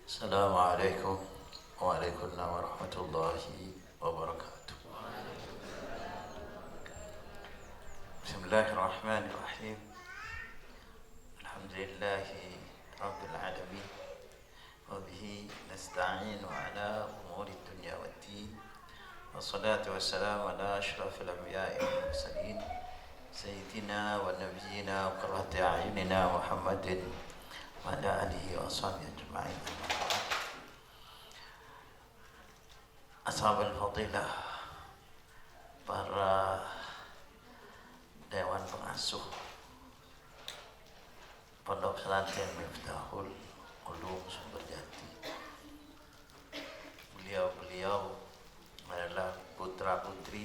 Assalamualaikum warahmatullahi wabarakatuh. Bismillahirrahmanirrahim. Alhamdulillahi rabbil alamin. Wa bihi nasta'inu ala umuri dunya waddin. Wassalatu wassalamu ala asyrafil anbiya'i wal mursalin sayyidina wa nabiyyina wa qurrati a'yunina Muhammadin wa ala alihi wa ashabihi ajma'in. Ashabul fadilah, para dewan pengasuh Pondok Pesantren Miftahul Ulum Sumberjati. Beliau-beliau adalah putra-putri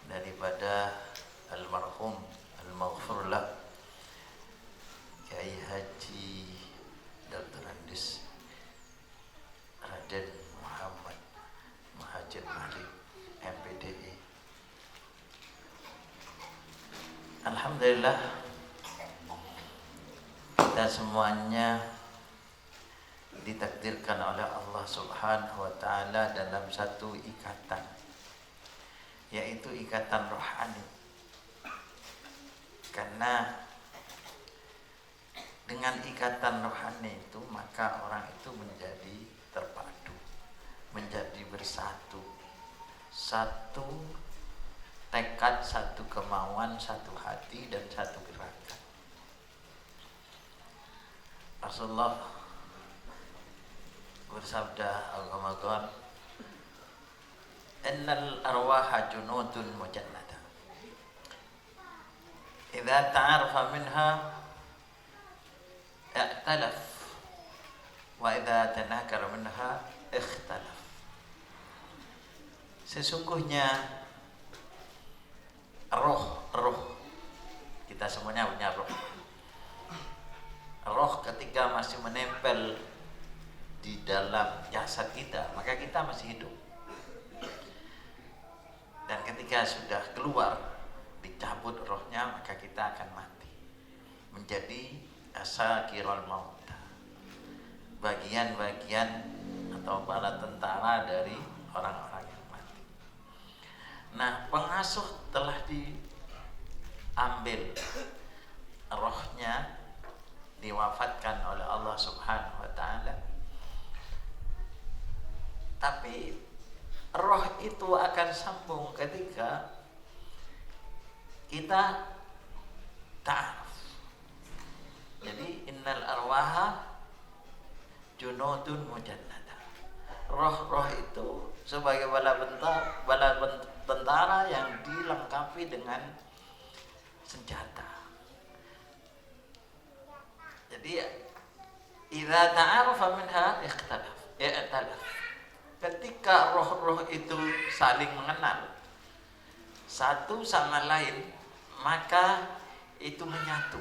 daripada almarhum al-maghfurlah Kiai Haji Dr. Andis Raden Muhammad Muhajir Malik MPDI. Alhamdulillah, kita semuanya ditakdirkan oleh Allah Subhanahu wa taala dalam satu ikatan, yaitu ikatan rohani. Karena dengan ikatan rohani itu maka orang itu menjadi terpadu, menjadi bersatu, satu tekad, satu kemauan, satu hati, dan satu gerakan. Rasulullah bersabda, Al-Ramadan, innal arwaha junudun mujannada idza ta'arafa minha i'talaf wa idza tanakara minha ikhtalaf. Sesungguhnya roh kita semuanya punya roh ketika masih menempel di dalam jasad kita maka kita masih hidup, dan ketika sudah keluar dicabut rohnya maka kita akan mati, menjadi asakirul maut, bagian-bagian atau bala tentara dari orang-orang yang mati. Nah, pengasuh telah diambil rohnya, diwafatkan oleh Allah Subhanahu wa taala. Tapi roh itu akan sambung ketika kita ta'aruf. Jadi innal arwaha junudun mujannada. Roh-roh itu sebagai bala tentara yang dilengkapi dengan senjata. Jadi idza ta'arafa minha i'talaf. Ketika roh-roh itu saling mengenal satu sama lain, maka itu menyatu.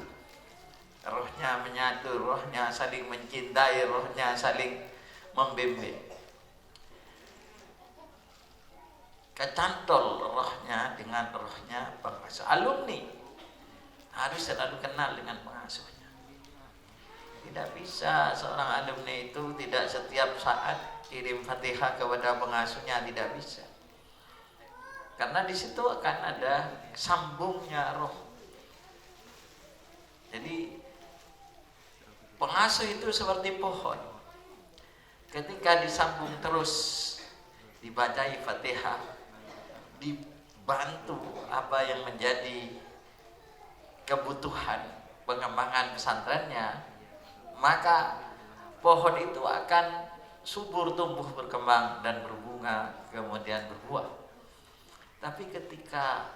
Rohnya menyatu, rohnya saling mencintai, rohnya saling membimbing. Kecantol rohnya dengan rohnya pengasuh. Alumni harus selalu kenal dengan pengasuhnya. Tidak bisa seorang alumni itu tidak setiap saat kirim Fatihah kepada pengasuhnya, tidak bisa. Karena di situ akan ada sambungnya roh. Jadi pengasuh itu seperti pohon. Ketika disambung terus, dibacai Fatihah, dibantu apa yang menjadi kebutuhan pengembangan pesantrennya, maka pohon itu akan subur, tumbuh, berkembang dan berbunga, kemudian berbuah. Tapi ketika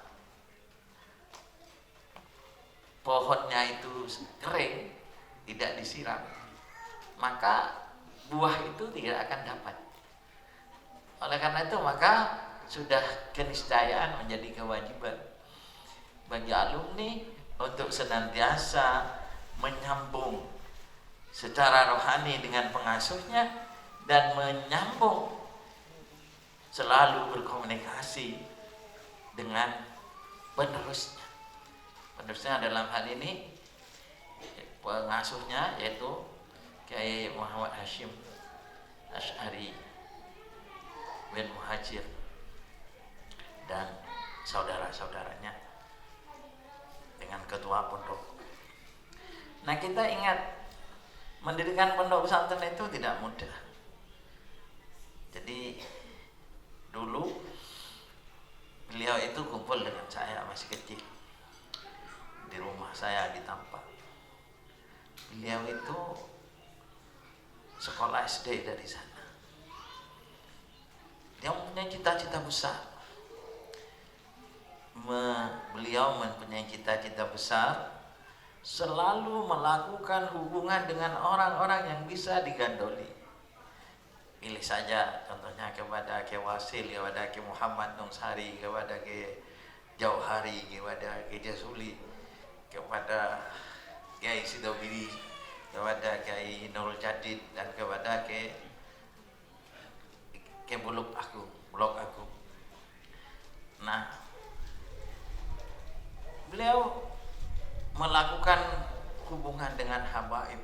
pohonnya itu kering, tidak disiram, maka buah itu tidak akan dapat. Oleh karena itu maka sudah keniscayaan menjadi kewajiban bagi alumni untuk senantiasa menyambung secara rohani dengan pengasuhnya dan menyambung selalu berkomunikasi dengan penerusnya. Penerusnya dalam hal ini pengasuhnya yaitu Kiai Muhammad Hashim Asy'ari bin Muhajir dan saudara-saudaranya dengan ketua pondok. Nah, kita ingat mendirikan pondok pesantren itu tidak mudah. Jadi dulu beliau itu kumpul dengan saya masih kecil di rumah saya di Tampak. Beliau itu sekolah SD dari sana. Dia mempunyai cita-cita besar. Beliau mempunyai cita-cita besar, selalu melakukan hubungan dengan orang-orang yang bisa digandoli. Pilih saja contohnya kepada Ki Wasil, kepada Ki Muhammad Nungsari, kepada Ki Jauhari, kepada Ki Jasuli, kepada Kiai Sidobiri, kepada Kiai Nurul Jadid, dan kepada Ki Buluk Agung. Nah, beliau melakukan hubungan dengan habaib.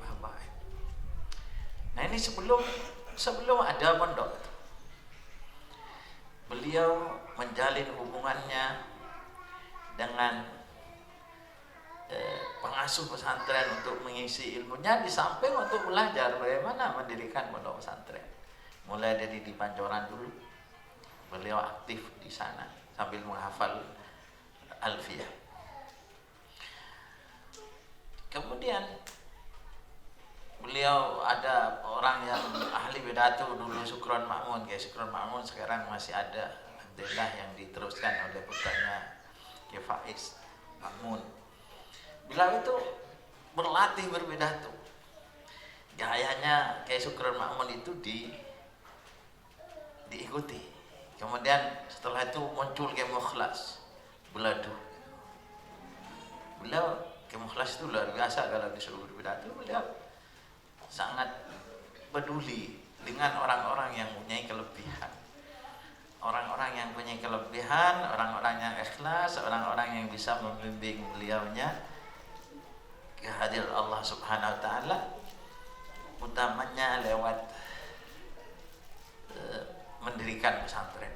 Nah, ini sebelum ada pondok, beliau menjalin hubungannya dengan pengasuh pesantren untuk mengisi ilmunya, di samping untuk belajar bagaimana mendirikan pondok pesantren. Mulai dari di Pancoran dulu, beliau aktif di sana sambil menghafal Alfiyah. Kemudian beliau ada orang yang ahli pidato dulu, Sukron Ma'mun. Kayak Sukron Ma'mun sekarang masih ada, alhamdulillah, yang diteruskan oleh putranya Ki Faiz Ma'mun. Beliau itu berlatih berpidato. Gayanya kayak Sukron Ma'mun itu diikuti. Kemudian setelah itu muncul Ki Mukhlas Beladu. Beliau Ki Mukhlas itu luar biasa kalau disuruh berpidato. Beliau sangat peduli dengan orang-orang yang mempunyai kelebihan. Orang-orang yang punya kelebihan, orang-orang yang ikhlas, orang-orang yang bisa membimbing beliaunya ke hadir Allah Subhanahu wa taala, utamanya lewat mendirikan pesantren.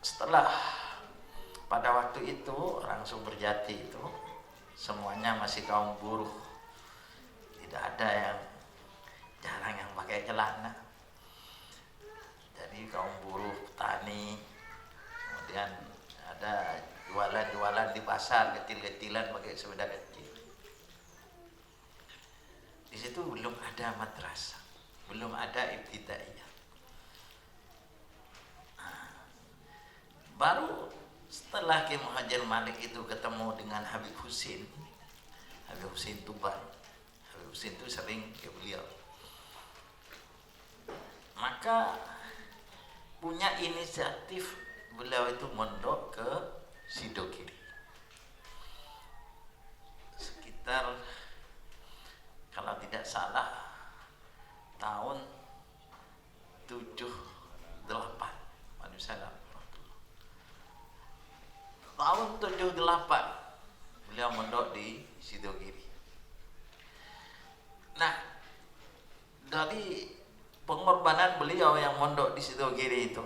Setelah pada waktu itu orang Sumberjati itu semuanya masih kaum buruh. Tidak ada yang, jarang yang pakai celana. Jadi kaum buruh, petani, kemudian ada jualan-jualan di pasar kecil-kecilan pakai sepeda kecil. Di situ belum ada madrasah, belum ada ibtidaiyah. Baru setelah Ki Muhajir Malik itu ketemu dengan Habib Husin Tuban. Habib Husin itu sering ke beliau. Maka punya inisiatif beliau itu mondok ke Sidogiri. Sekitar kalau tidak salah tahun 78. Waalaikumsalam. Tahun 78 beliau mondok di Sidogiri. Nah, dari pengorbanan beliau yang mondok di Sidogiri itu,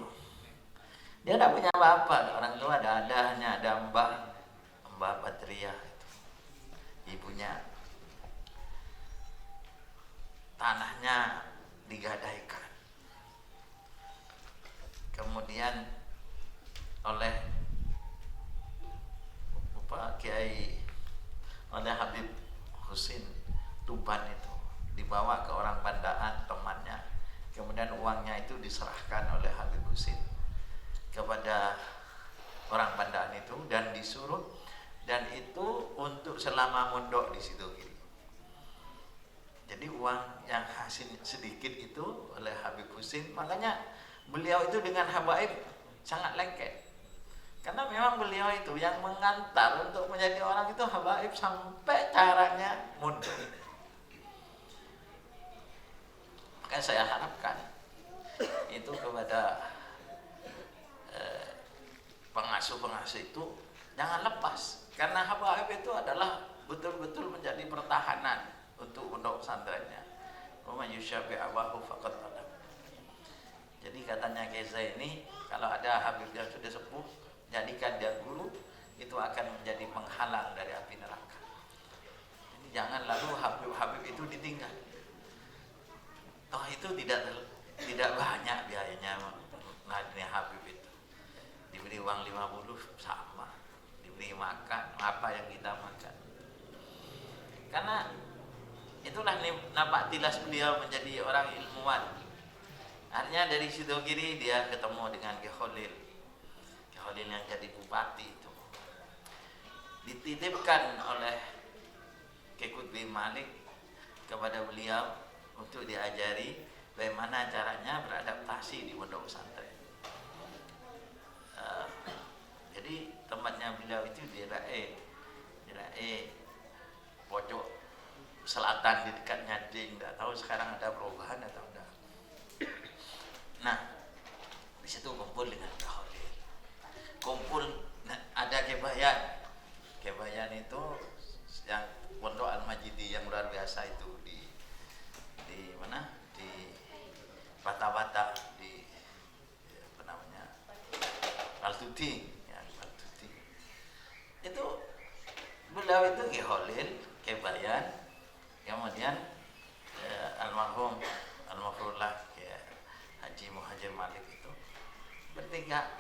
dia tidak punya apa-apa. Orang tua hanya ada Mbah Patria itu, ibunya. Tanahnya digadaikan. Kemudian oleh Pak Kiai, oleh Habib Husin Tuban itu dibawa ke orang Pandaan temannya. Kemudian uangnya itu diserahkan oleh Habib Husin kepada orang Pandaan itu dan disuruh, dan itu untuk selama mondok di Sidogiri. Jadi uang yang hasil sedikit itu oleh Habib Husin, makanya beliau itu dengan habaib sangat lengket. Karena memang beliau itu yang mengantar untuk menjadi orang itu habaib sampai caranya mondok. Maka saya harapkan itu kepada pengasuh-pengasuh itu jangan lepas, karena habaib itu adalah betul-betul menjadi pertahanan untuk pondok pesantrennya. wa may yushabi' abahu faqad dhalam. Jadi katanya Keza ini, kalau ada habib yang sudah sepuh, jadikan dia guru, itu akan menjadi penghalang dari api neraka. Jadi jangan lalu habib itu ditinggal. Toh itu tidak banyak biayanya naiknya habib itu. Diberi uang 50 sama, diberi makan apa yang kita makan. Karena itulah nampak tilas beliau menjadi orang ilmuwan. Artinya dari situ kiri dia ketemu dengan Ki Khalil yang jadi bupati itu. Dititipkan oleh Ki Qutbi Malik kepada beliau untuk diajari bagaimana caranya beradaptasi di pondok pesantren. Jadi tempatnya beliau itu di Rae pojok selatan di dekat Nyading. Tidak tahu sekarang ada perubahan atau enggak. Nah, di situ kumpul dengan Khalil. Ada Kebayan itu yang pondok Al-Majidi yang luar biasa itu di mana? Di Bata-Bata, di apa namanya? Al-Tuti, ya, Al-Tuti. Itu beliau itu Ki Khalil, Kebayan, kemudian almarhum almarhumlah Haji Muhajir Malik itu bertiga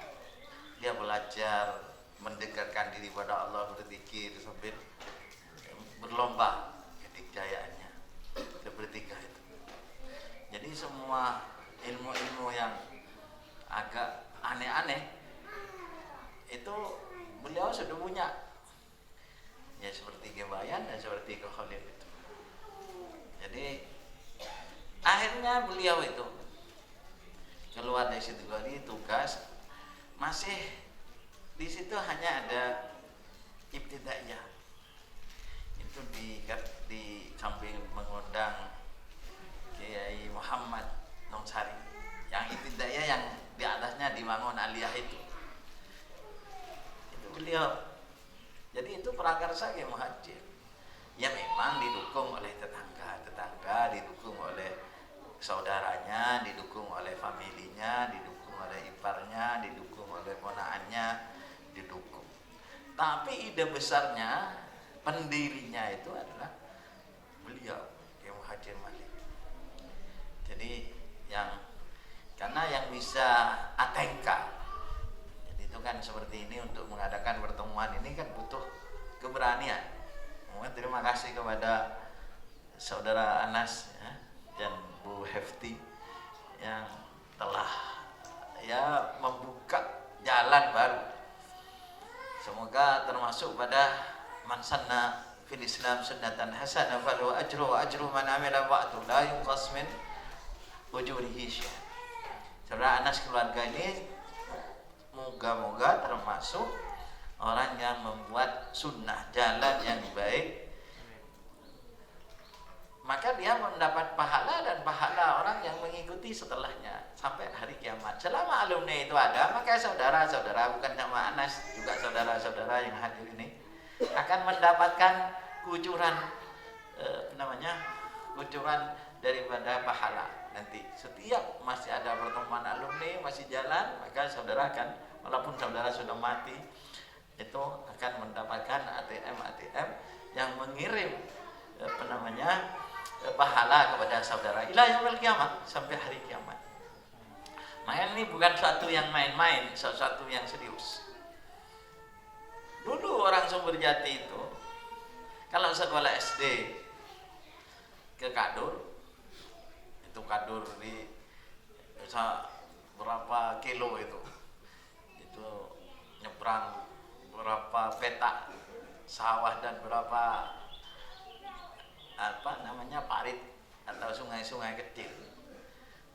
dia belajar mendekatkan diri pada Allah, berzikir sambil berlomba ketikjayaannya bertiga itu. Jadi semua ilmu-ilmu yang agak aneh-aneh itu beliau sudah punya, ya seperti Kebayan dan seperti Khalil itu. Jadi akhirnya beliau itu keluar dari situ kali tugas, masih di situ hanya ada ibtidaiyah. Itu di samping mengundang Kiai Muhammad Nongsari, yang ibtidaiyah yang di atasnya dibangun aliyah itu beliau. Jadi itu prakarsa Kiai Muhajir. Ya memang didukung oleh tetangga, didukung oleh saudaranya, didukung oleh familinya, didukung oleh iparnya, didukung oleh ponaannya, didukung. Tapi ide besarnya, pendirinya itu adalah beliau, Kiai Muhajir Malik. Jadi karena yang bisa atengka, jadi itu kan seperti ini, untuk mengadakan pertemuan ini kan butuh keberanian. Terima kasih kepada saudara Anas ya, dan Bu Hefti yang telah membuka jalan baru. Semoga termasuk pada man sanna fil Islam sunnatan hasanah falahu ajru wa ajru man amila ba'du la yunqas min ujurihi syai'. Saudara Anas keluarga ini moga-moga termasuk orang yang membuat sunnah, jalan yang baik, maka dia mendapat pahala dan pahala orang yang mengikuti setelahnya sampai hari kiamat. Selama alumni itu ada, maka saudara-saudara, bukan cuma Anas, juga saudara-saudara yang hadir ini akan mendapatkan kucuran kucuran daripada pahala. Nanti setiap masih ada pertemuan alumni, masih jalan, maka saudara akan, walaupun saudara sudah mati, itu akan mendapatkan ATM yang mengirim pahala kepada saudara ila yaumil kiamat, sampai hari kiamat. Maka ini bukan suatu yang main-main, sesuatu yang serius. Dulu orang Sumberjati itu kalau sekolah SD ke Kadur, itu Kadur di berapa kilo itu nyebrang berapa petak sawah dan berapa parit atau sungai-sungai kecil.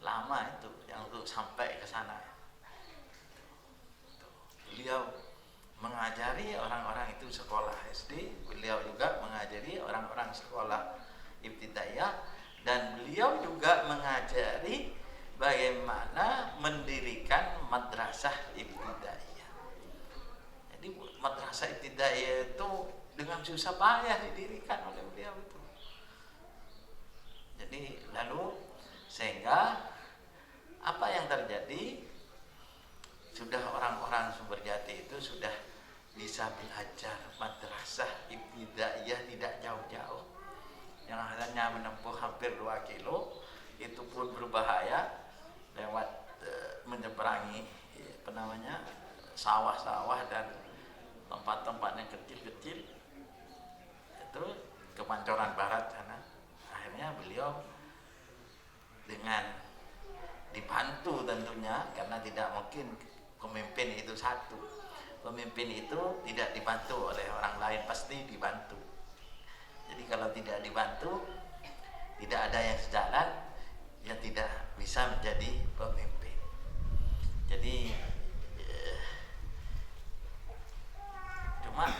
Lama itu yang untuk sampai ke sana. Beliau mengajari orang-orang itu sekolah SD, beliau juga mengajari orang-orang sekolah ibtidaiyah, dan beliau juga mengajari bagaimana mendirikan madrasah ibtidaiyah. Jadi madrasah ibtidaiyah itu dengan susah payah didirikan oleh beliau itu. Jadi lalu Sehingga apa yang terjadi, sudah orang-orang Sumberjati itu sudah bisa belajar madrasah ibtidaiyah tidak jauh-jauh, yang hanya menempuh hampir 2 kilo, itu pun berbahaya lewat menyeberangi sawah-sawah dan tempat-tempat yang kecil-kecil itu ke Pancoran Barat sana. Akhirnya beliau dengan dibantu tentunya, karena tidak mungkin pemimpin itu satu. Pemimpin itu tidak dibantu oleh orang lain, pasti dibantu. Jadi kalau tidak dibantu, tidak ada yang sejalan, ya tidak bisa menjadi pemimpin. Jadi cuma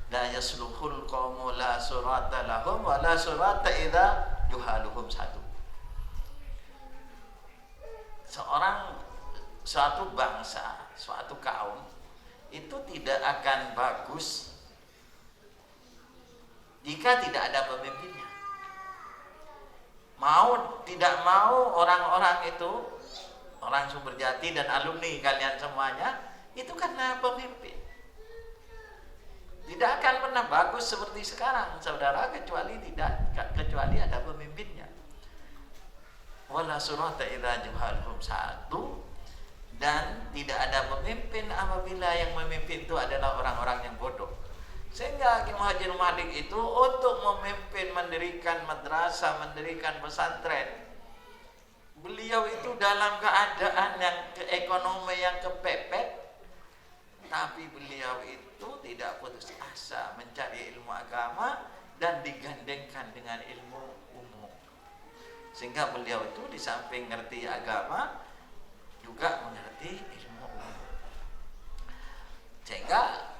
la yasluhul qawmu la surata lahum wa la surata idza juhaluhum satu. Suatu bangsa, suatu kaum itu tidak akan bagus jika tidak ada pemimpinnya. Mau tidak mau orang-orang itu, orang Sumberjati dan alumni kalian semuanya, itu karena pemimpin. Tidak akan pernah bagus seperti sekarang, saudara, kecuali ada pemimpinnya. Wala surata idza juhalhum satu, dan tidak ada pemimpin apabila yang memimpin itu adalah orang-orang yang bodoh. Sehingga Ki Muhajir Malik itu untuk memimpin, mendirikan madrasah, mendirikan pesantren, beliau itu dalam keadaan yang ekonomi yang kepepet, tapi beliau itu tidak putus asa mencari ilmu agama dan digandengkan dengan ilmu umum. Sehingga beliau itu di samping ngerti agama juga mengerti ilmu umum. Sehingga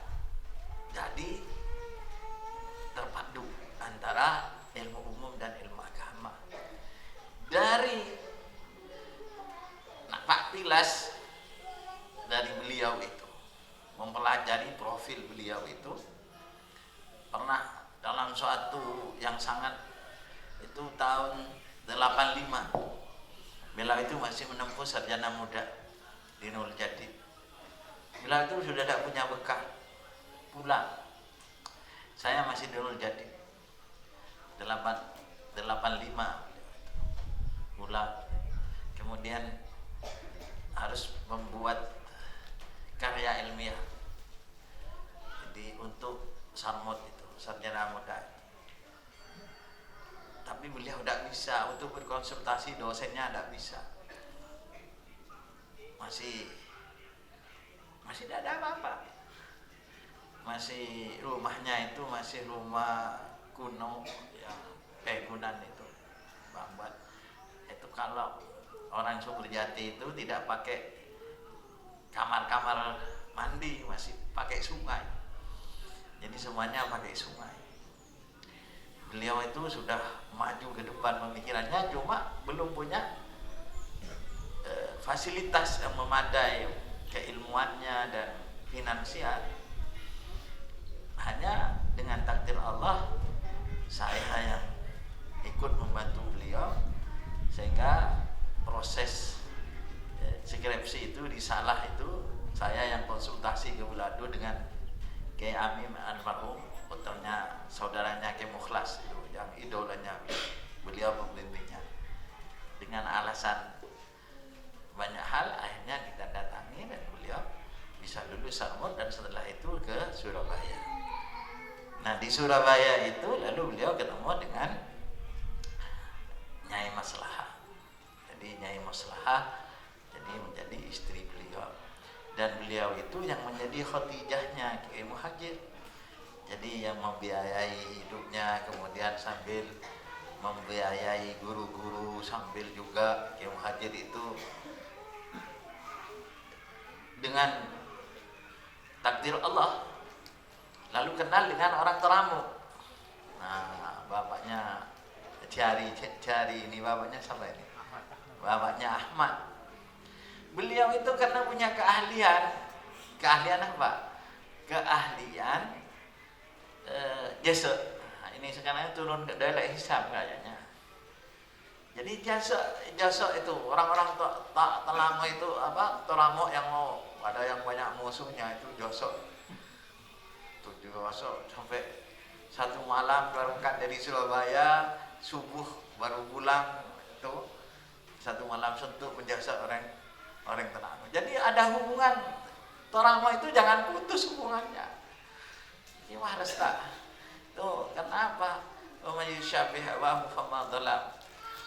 jadi terpadu antara ilmu umum dan ilmu agama. Dari nampak tilas dari beliau itu, mempelajari profil beliau itu, pernah dalam suatu yang sangat, itu tahun 85, beliau itu masih menempuh sarjana muda di Nurul Jati. Beliau itu sudah tidak punya bekal, pulang. Saya masih di Nurul Jati 85 pulang, kemudian harus membuat karya ilmiah. Jadi untuk sarmut itu, sarjana muda. Tapi beliau tidak bisa untuk berkonsultasi, dosennya tidak bisa. Masih tidak ada apa-apa. Masih rumahnya itu masih rumah kuno yang bangunan itu bambat. Itu kalau orang Sumberjati itu tidak pakai kamar-kamar mandi, masih pakai sungai. Jadi semuanya pakai sungai. Beliau itu sudah maju ke depan pemikirannya, cuma belum punya fasilitas yang memadai, keilmuannya dan finansial. Hanya dengan takdir Allah, saya yang ikut membantu beliau, sehingga proses skripsi itu di Salah itu saya yang konsultasi ke Bulado dengan Kiai Amin almarhum, putranya saudaranya Kiai Mukhlas itu, yang idolanya beliau pembimbingnya. Dengan alasan banyak hal akhirnya ditandatangani dan beliau bisa lulus sarmut, dan setelah itu ke Surabaya. Nah di Surabaya itu lalu beliau ketemu dengan Nyai Maslahah. Jadi Nyai Maslahah jadi menjadi istri beliau, dan beliau itu yang menjadi khotijahnya Kiai Muhajir. Jadi yang membiayai hidupnya, kemudian sambil membiayai guru-guru, sambil juga Kiai Muhajir itu dengan takdir Allah lalu kenal dengan orang Teramu. Nah bapaknya Jari ini, bapaknya siapa ini? Bapaknya Ahmad. Beliau itu karena punya keahlian apa? Keahlian jasa. Nah, ini sekarang turun ke daerah hisab kayaknya. Jadi jasa itu orang-orang Telamo itu apa Telamo yang mau ada yang banyak musuhnya itu jasa. Tujuh jasa sampai satu malam berangkat dari Surabaya subuh baru pulang itu satu malam suntuk menjasa orang Telamo. Jadi ada hubungan Telamo itu jangan putus hubungannya. Ini harus tak. Tuh kenapa? Mayyushabih wa muhammadzalam.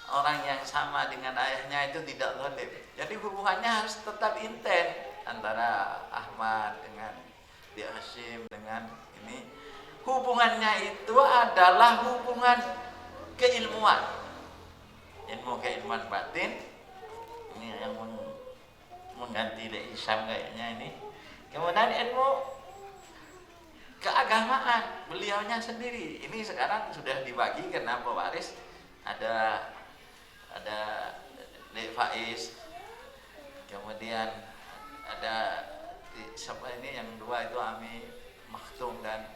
Orang yang sama dengan ayahnya itu tidak zalim. Jadi hubungannya harus tetap intens antara Ahmad dengan Di Hashim dengan ini. Hubungannya itu adalah hubungan keilmuan. Ilmu keilmuan batin. Ini yang mengganti Di Hisham kayaknya ini. Kemudian ilmu keagamaan beliaunya sendiri. Ini sekarang sudah dibagi karena pewaris ada Dek Faiz, kemudian ada siapa ini yang dua itu Ami Maktum dan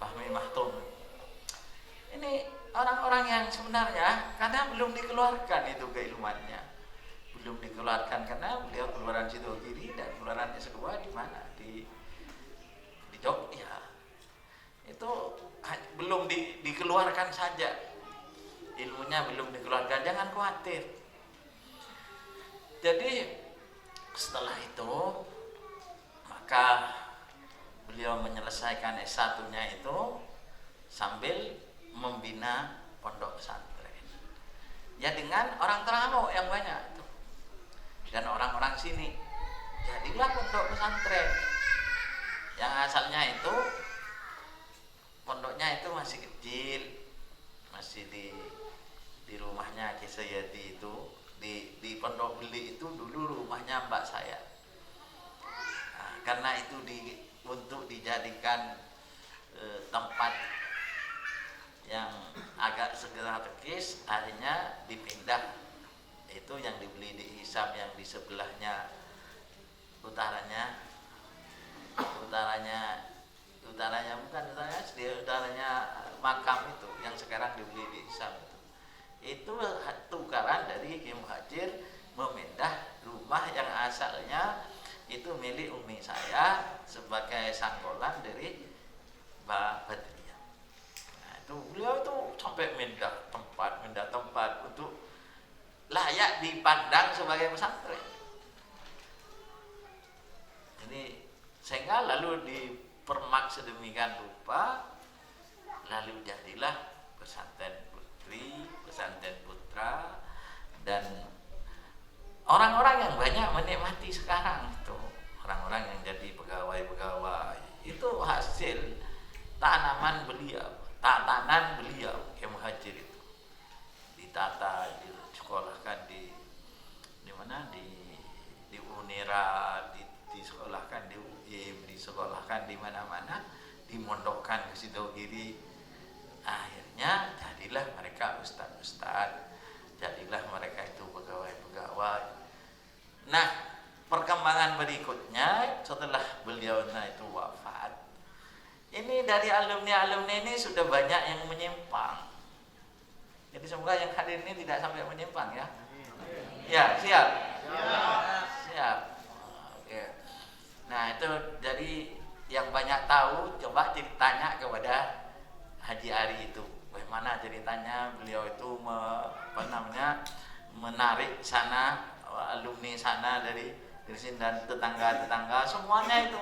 Fahmi Maktum. Ini orang-orang yang sebenarnya karena belum dikeluarkan itu keilmuannya, belum dikeluarkan karena beliau keluaran Sidogiri dan keluarannya kedua di mana di Jogja. Itu belum dikeluarkan saja. Ilmunya belum dikeluarkan, jangan khawatir. Jadi setelah itu maka beliau menyelesaikan S1-nya itu sambil membina pondok pesantren. Ya dengan orang Telamo yang banyak itu. Dan orang-orang sini. Jadilah pondok pesantren. Yang asalnya itu pondoknya itu masih kecil, masih di rumahnya Ki Sayyadi itu di Pondok Beli itu dulu rumahnya mbak saya. Nah, karena itu untuk dijadikan tempat yang agak strategis, akhirnya dipindah. Itu yang dibeli di Hisam yang di sebelahnya utaranya makam itu yang sekarang dibeli di Hisam itu tukaran dari Ki Muhajir memindah rumah yang asalnya itu milik umi saya sebagai sangkolan dari Mbak Badriah. Nah, itu beliau itu sampai mindah tempat untuk layak dipandang sebagai pesantren. Jadi sehingga lalu dipermak sedemikian rupa, lalu jadilah pesantren putri, pesantren putra, dan orang-orang yang banyak menikmati sekarang itu, orang-orang yang jadi pegawai-pegawai itu hasil tatanan beliau Ki Muhajir itu ditata, disekolahkan di mana di Unira, disekolahkan di UIM, disekolahkan di mana-mana, dimondokkan ke Sidogiri. Akhirnya jadilah mereka ustaz-ustaz, jadilah mereka itu pegawai-pegawai. Nah, perkembangan berikutnya setelah beliau itu wafat, ini dari alumni ini sudah banyak yang menyimpang. Jadi semoga yang hadir ini tidak sampai menyimpang ya. Ya, siap. Siap. Oke. Nah, itu jadi yang banyak tahu coba tanya kepada Haji Ari itu. Bagaimana ceritanya beliau itu menarik sana alumni sana dari sini dan tetangga-tetangga semuanya itu.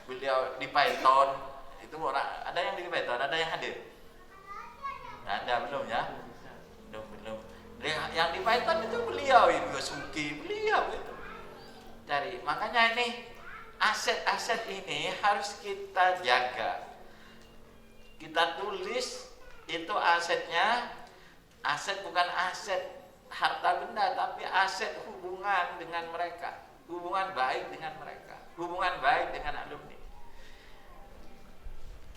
Beliau di Python itu orang ada yang di Python, ada yang hadir. Ada belum ya? Belum. Yang di Python itu beliau itu Suki, beliau itu. Jadi makanya ini aset-aset ini harus kita jaga. Kita tulis itu asetnya, aset bukan aset harta benda, tapi aset hubungan dengan mereka, hubungan baik dengan mereka, hubungan baik dengan alumni.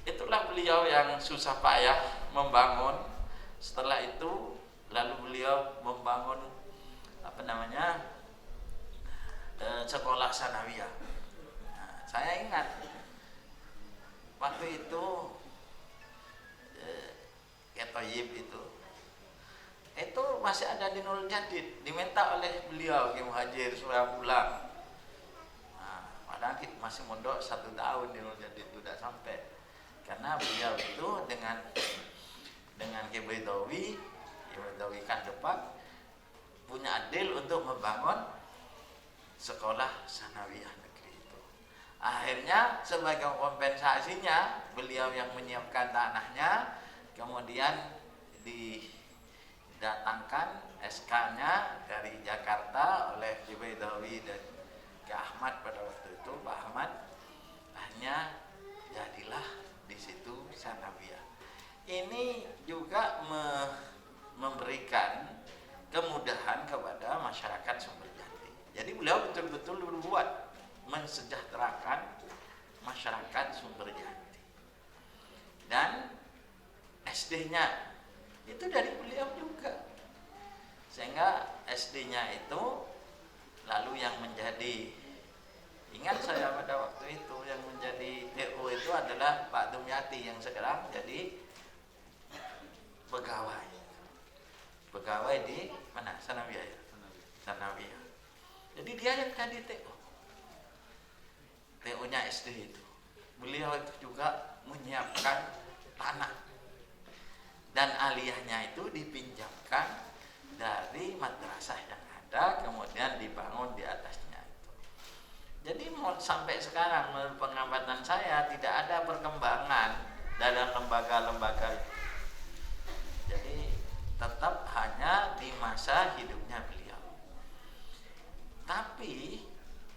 Itulah beliau yang susah payah membangun. Setelah itu lalu beliau membangun sekolah sanawiyah. Nah, saya ingat waktu itu Ketoyib itu masih ada di Nurul Jadid, diminta oleh beliau Kiai Muhajir supaya pulang. Nah, padahal kita masih mondok 1 tahun di Nurul Jadid itu tidak sampai, karena beliau itu dengan Kiai Baidawi kan Depak punya adil untuk membangun sekolah sanawiyah negeri itu. Akhirnya sebagai kompensasinya beliau yang menyiapkan tanahnya, kemudian didatangkan SK-nya dari Jakarta oleh Kiai Baidawi dan Kiai Ahmad pada waktu itu, Pak Ahmad. Akhirnya jadilah di situ sanawiyah. Ini juga memberikan kemudahan kepada masyarakat Sumberjati. Jadi beliau betul-betul berbuat mensejahterakan masyarakat Sumberjati. Dan SD-nya itu dari beliau juga. Sehingga SD-nya itu lalu yang menjadi, ingat saya pada waktu itu yang menjadi TO itu adalah Pak Dumyati yang sekarang jadi pegawai di mana? Sanawiyah ya? Sanawiyah. Jadi dia yang tadi TO-nya SD itu. Beliau itu juga menyiapkan tanah. Dan aliyahnya itu dipinjamkan dari madrasah yang ada, kemudian dibangun di atasnya itu. Jadi sampai sekarang menurut pengamatan saya tidak ada perkembangan dalam lembaga-lembaga itu. Jadi tetap hanya di masa hidupnya beliau. Tapi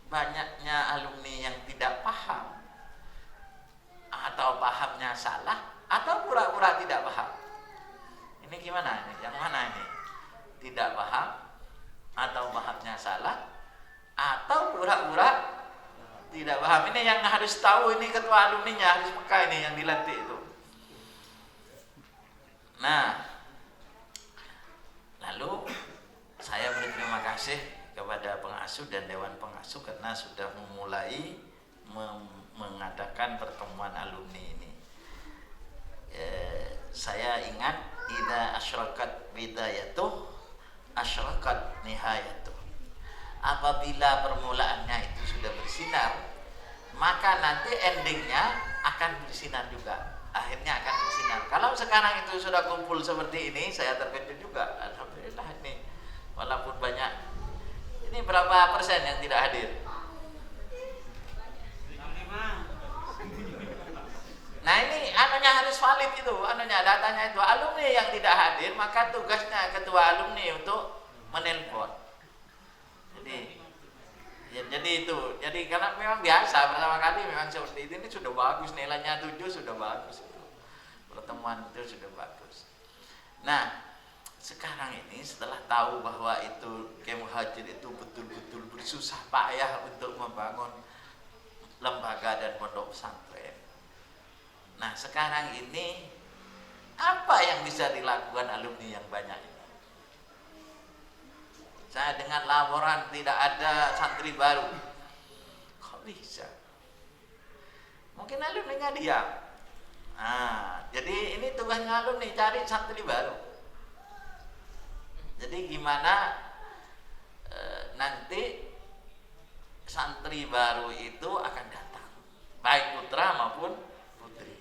banyaknya alumni yang tidak paham, atau pahamnya salah, atau pura-pura tidak paham. Ini gimana ini? Yang mana ini? Tidak paham, atau pahamnya salah, atau pura-pura tidak paham. Ini yang harus tahu, ini ketua alumninya harus peka ini yang dilantik itu. Nah, lalu saya berterima kasih kepada pengasuh dan dewan pengasuh karena sudah memulai mengadakan pertemuan alumni ini. Saya ingat idza asyraqat bidayatuh asyraqat nihayatuh. Apabila permulaannya itu sudah bersinar, maka nanti endingnya akan bersinar juga. Akhirnya akan bersinar. Kalau sekarang itu sudah kumpul seperti ini, saya terkejut juga. Alhamdulillah ini, walaupun banyak. Ini berapa persen yang tidak hadir? Nah ini anunya harus valid itu, datanya itu. Alumni yang tidak hadir, maka tugasnya ketua alumni untuk menelpon. Jadi itu. Jadi karena memang biasa pertama kali memang seperti ini sudah bagus, nilainya 7 sudah bagus. Pertemuan itu sudah bagus. Nah, sekarang ini setelah tahu bahwa itu Kiai Muhajir itu betul-betul bersusah payah untuk membangun lembaga dan pondok pesantren. Nah, sekarang ini apa yang bisa dilakukan alumni yang banyak ini? Saya dengar laporan tidak ada santri baru. Kok bisa? Mungkin alumninya diam. Nah, jadi ini tugasnya alumni cari santri baru. Jadi gimana nanti santri baru itu akan datang, baik putra maupun putri.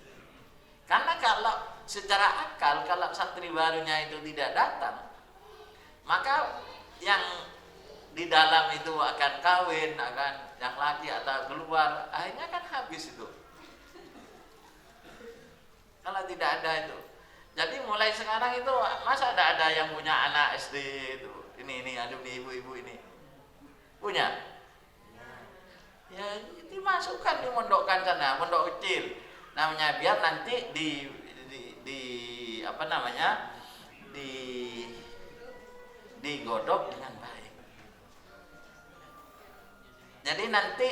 Karena kalau secara akal kalau santri barunya itu tidak datang, maka yang di dalam itu akan kawin, akan yang laki atau keluar, akhirnya kan habis itu. Kalau tidak ada itu, jadi mulai sekarang itu masa ada yang punya anak SD itu, ini alumni ibu-ibu ini punya, ya dimasukkan dimondokkan sana, pondok kecil, namanya biar nanti digodok dengan baik. Jadi nanti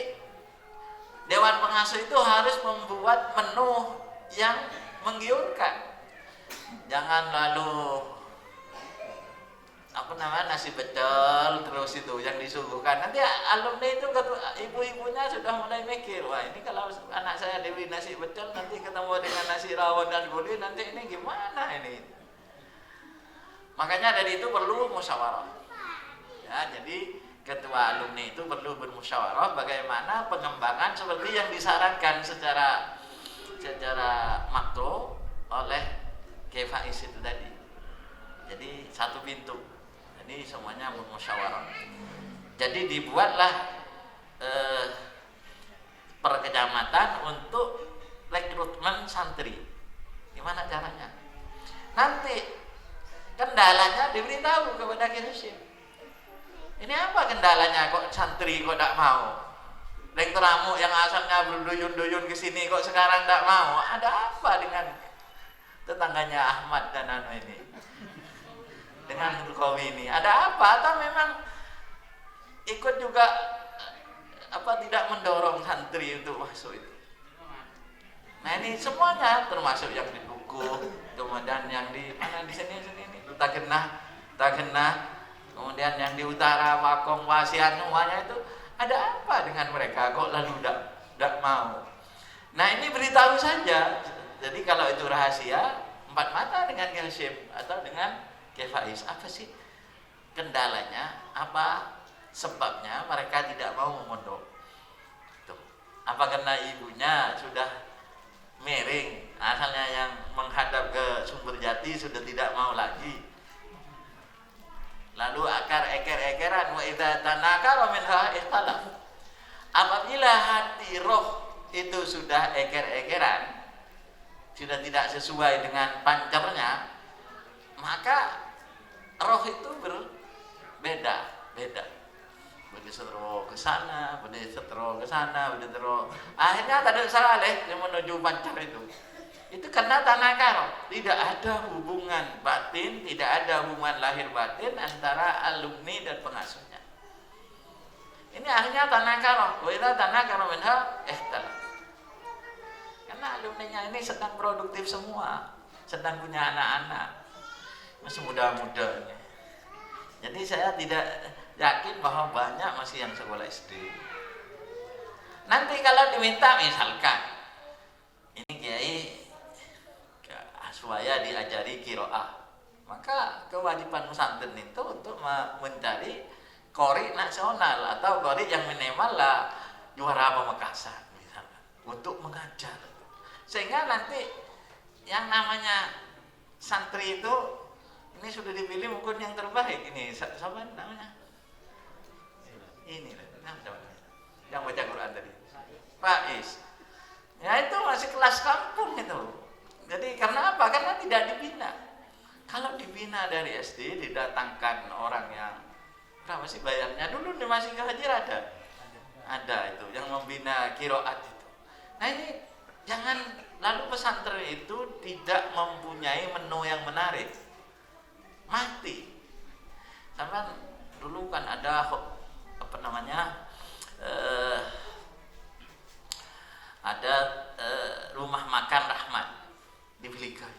dewan pengasuh itu harus membuat menu yang menggiurkan. Jangan lalu nasi pecel terus itu yang disuguhkan. Nanti alumni itu ibu-ibunya sudah mulai mikir, wah ini kalau anak saya Dewi nasi pecel nanti ketemu dengan nasi rawon dan gulai, nanti ini gimana ini? Makanya dari itu perlu musyawarah. Ya, jadi ketua alumni itu perlu bermusyawarah bagaimana pengembangan seperti yang disarankan secara makro oleh Kiai Faiz itu tadi. Jadi satu pintu. Jadi semuanya bermusyawarah. Jadi dibuatlah per kecamatan untuk rekrutmen santri. Gimana caranya? Nanti kendalanya diberitahu kepada Kiai Hasyim. Ini apa kendalanya kok santri kok tidak mau? Rektor Amu yang asalnya berduyun-duyun ke sini kok sekarang tidak mau? Ada apa dengan tetangganya Ahmad dan Anu ini? Dengan Nurkawi ini? Ada apa? Atau memang ikut juga tidak mendorong santri untuk masuk itu? Nah ini semuanya termasuk yang di Dukuh, kemudian yang di mana di sini Tagenah, kemudian yang di utara Pakong, Wasian, semuanya itu ada apa dengan mereka kok lalu tidak mau? Nah ini beritahu saja. Jadi kalau itu rahasia, empat mata dengan Kiai Hasyim atau dengan Kiai Faiz, apa sih kendalanya? Apa sebabnya mereka tidak mau memondok? Tuh. Apa karena ibunya sudah miring, asalnya yang menghadap ke Sumber Jati sudah tidak mau lagi? Lalu akar eker-ekeran wa idza tanakara minha ikhtalaf. Apabila hati roh itu sudah eker-ekeran, sudah tidak sesuai dengan pancarnya, maka roh itu berbeda. Berdisetro ke sana, berdisetro ke sana, berdisetro. Akhirnya tadi saleh yang menuju pancar itu. Itu karena tanakar, tidak ada hubungan batin, tidak ada hubungan lahir batin antara alumni dan pengasuhnya. Ini akhirnya tanakar, kita tanakar minha ikhtalaf. Karena alumninya ini sedang produktif semua, sedang punya anak-anak, masih muda-muda. Jadi saya tidak yakin bahwa banyak masih yang sekolah SD. Nanti kalau diminta misalkan, ini Kiai supaya diajari qiraah, maka kewajiban pesantren itu untuk mencari qori nasional atau qori yang minimal lah juara Pamekasan misalnya, untuk mengajar, sehingga nanti yang namanya santri itu ini sudah dipilih mungkin yang terbaik. Ini siapa namanya? Ini yang baca Quran tadi, Faiz. Ya itu masih kelas kampung itu. Jadi karena apa? Karena tidak dibina. Kalau dibina dari SD, didatangkan orang yang berapa sih bayarnya? Dulu di masih ke Haji ada itu yang membina qiraat itu. Nah ini jangan lalu pesantren itu tidak mempunyai menu yang menarik, mati. Sama dulu kan ada rumah makan Rahmat di Filika.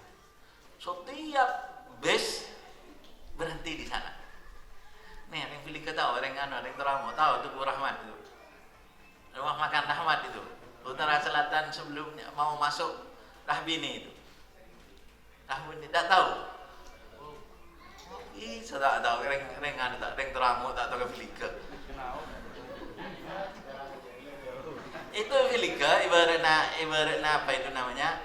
Setiap bus berhenti di sana. Nih, yang Filika tahu, orang Teramo tahu Tugu Rahmat itu. Rumah makan Rahmat itu, utara selatan sebelumnya mau masuk Rahbini itu. Rahbini tidak tahu. Saya tak tahu, orang Teramo tak tahu ke Filika. Itu Filika ibaratnya apa itu namanya?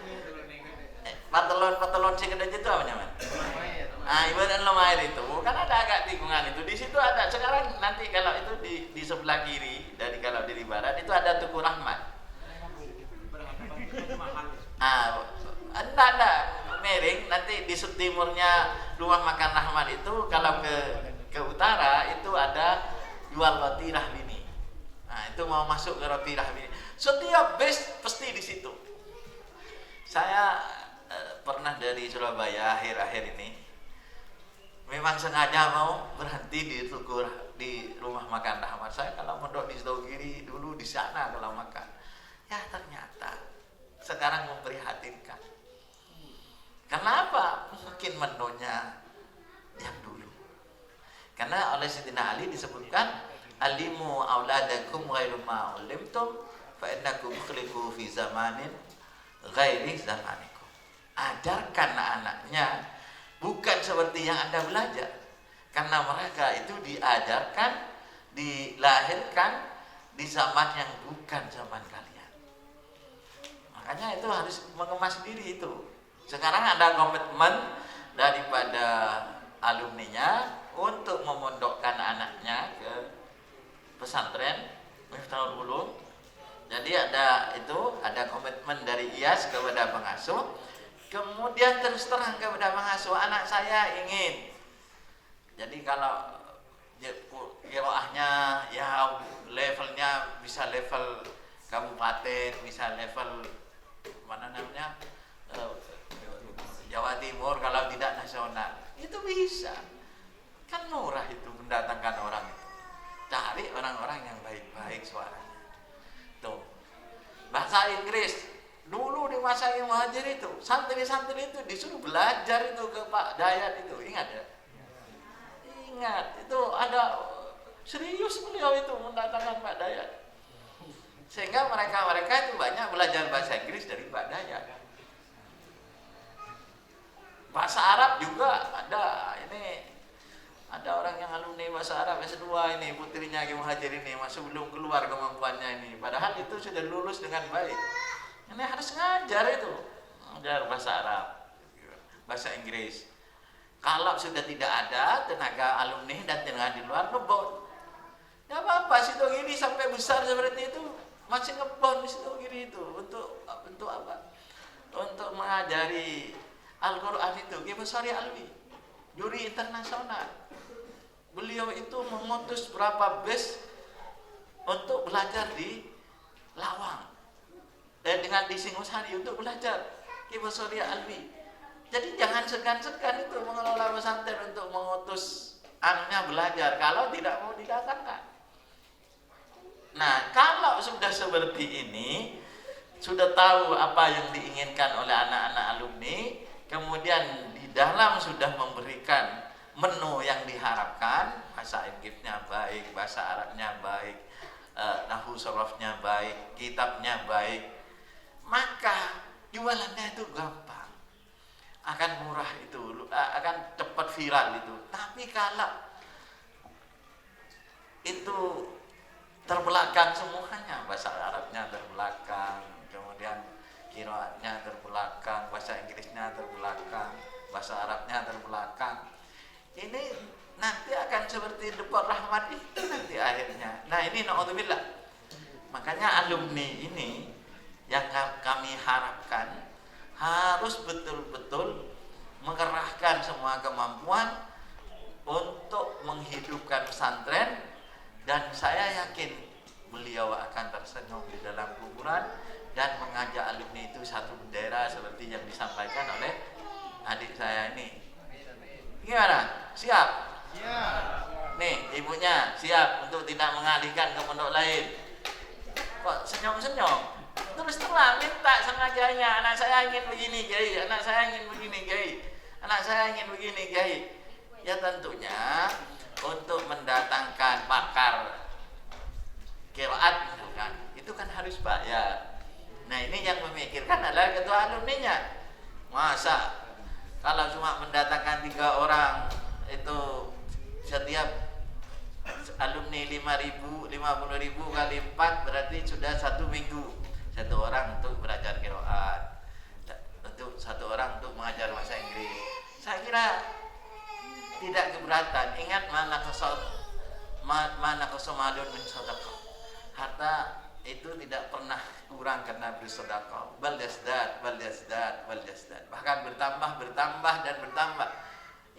Patelon sing gede itu apa namanya? Nah, ibarat Lomair itu kan ada agak tikungan itu. Di situ ada sekarang nanti kalau itu di sebelah kiri dari kalau dari barat itu ada Tugu Rahmat. Ada miring nanti di timurnya rumah makan Rahmat itu kalau ke utara itu ada jual roti Rahbini. Nah, itu mau masuk ke roti Rahbini. Setiap bus pasti di situ. Saya pernah dari Surabaya akhir-akhir ini memang sengaja mau berhenti di rumah makan Rahmat. Saya kalau mondok di Setaugiri dulu di sana kalau makan, ya ternyata sekarang memprihatinkan. Kenapa? Mungkin menunya yang dulu. Karena oleh Sayyidina Ali disebutkan alimu auladakum ghairu ma ulimtum fa innakum khuliqu fi zamanin ghairi zamanikum. Ajarkan anaknya bukan seperti yang Anda belajar. Karena mereka itu diajarkan, dilahirkan di zaman yang bukan zaman kalian. Makanya itu harus mengemas diri itu. Sekarang ada komitmen daripada alumninya untuk memondokkan anaknya ke pesantren Miftahul Ulum. Jadi ada komitmen dari IAS kepada pengasuh. Kemudian terus terang kepada pengasuh, anak saya ingin. Jadi kalau qiraahnya ya levelnya bisa level kabupaten, bisa level mana namanya Jawa Timur, kalau tidak nasional, itu bisa. Kan murah itu mendatangkan orang itu. Cari orang-orang yang baik-baik suaranya. Tuh. Bahasa Inggris dulu di masa Imam Muhajir itu, santri-santri itu disuruh belajar itu ke Pak Dayat itu, ingat ya? Ingat, itu ada serius beliau itu mendatangkan Pak Dayat. Sehingga mereka itu banyak belajar bahasa Inggris dari Pak Dayat. Bahasa Arab juga ada, ada orang yang alumni bahasa Arab S2 ini, putrinya Ki Muhajir ini, masih belum keluar kemampuannya ini. Padahal itu sudah lulus dengan baik. Ini harus ngajar itu, ngajar bahasa Arab, bahasa Inggris. Kalau sudah tidak ada tenaga alumni dan tenaga di luar, ngebon. Ya apa situ gini sampai besar seperti itu masih ngebon di situ gini itu untuk apa? Untuk mengajari Al-Quran itu. Ki Besari Alwi, juri internasional. Beliau itu memutus berapa base untuk belajar di Lawang dan dengan di Singosari untuk belajar Ki Besari Alwi. Jadi jangan segan-segan itu mengelola pesantren untuk mengutus anaknya belajar kalau tidak mau didatangkan. Nah, kalau sudah seperti ini, sudah tahu apa yang diinginkan oleh anak-anak alumni, kemudian di dalam sudah memberikan menu yang diharapkan, bahasa Inggrisnya baik, bahasa Arabnya baik, nahwu sorofnya baik, kitabnya baik, maka jualannya itu gampang, akan murah itu, akan cepat viral itu. Tapi kalau itu terbelakang semuanya, bahasa Arabnya terbelakang, kemudian qiraatnya terbelakang, bahasa Inggrisnya terbelakang, bahasa Arabnya terbelakang, ini nanti akan seperti Depot Rahmat itu nanti akhirnya. Nah ini na'udzubillah. Makanya alumni ini yang kami harapkan harus betul-betul mengerahkan semua kemampuan untuk menghidupkan pesantren, dan saya yakin beliau akan tersenyum di dalam kuburan dan mengajak alumni itu satu bendera seperti yang disampaikan oleh adik saya ini. Gimana? Siap? Siap. Nih ibunya siap untuk tidak mengalihkan ke pondok lain. Kok senyum-senyum? Terus terang minta sengajanya, anak saya ingin begini Kiai, anak saya ingin begini Kiai, anak saya ingin begini Kiai. Ya tentunya untuk mendatangkan pakar qiraat misalkan, itu kan harus bayar. Nah ini yang memikirkan adalah ketua alumninya. Masa kalau cuma mendatangkan 3 orang itu setiap alumni 5.000, 50.000 kali 4 berarti sudah 1 minggu. 1 orang untuk belajar qiraat, untuk 1 orang untuk mengajar bahasa Inggris. Saya kira tidak keberatan. Ingat mana kesomadun min sadaqah. Harta itu tidak pernah kurang karena bersedekah. Bal yazdad, bahkan bertambah dan bertambah.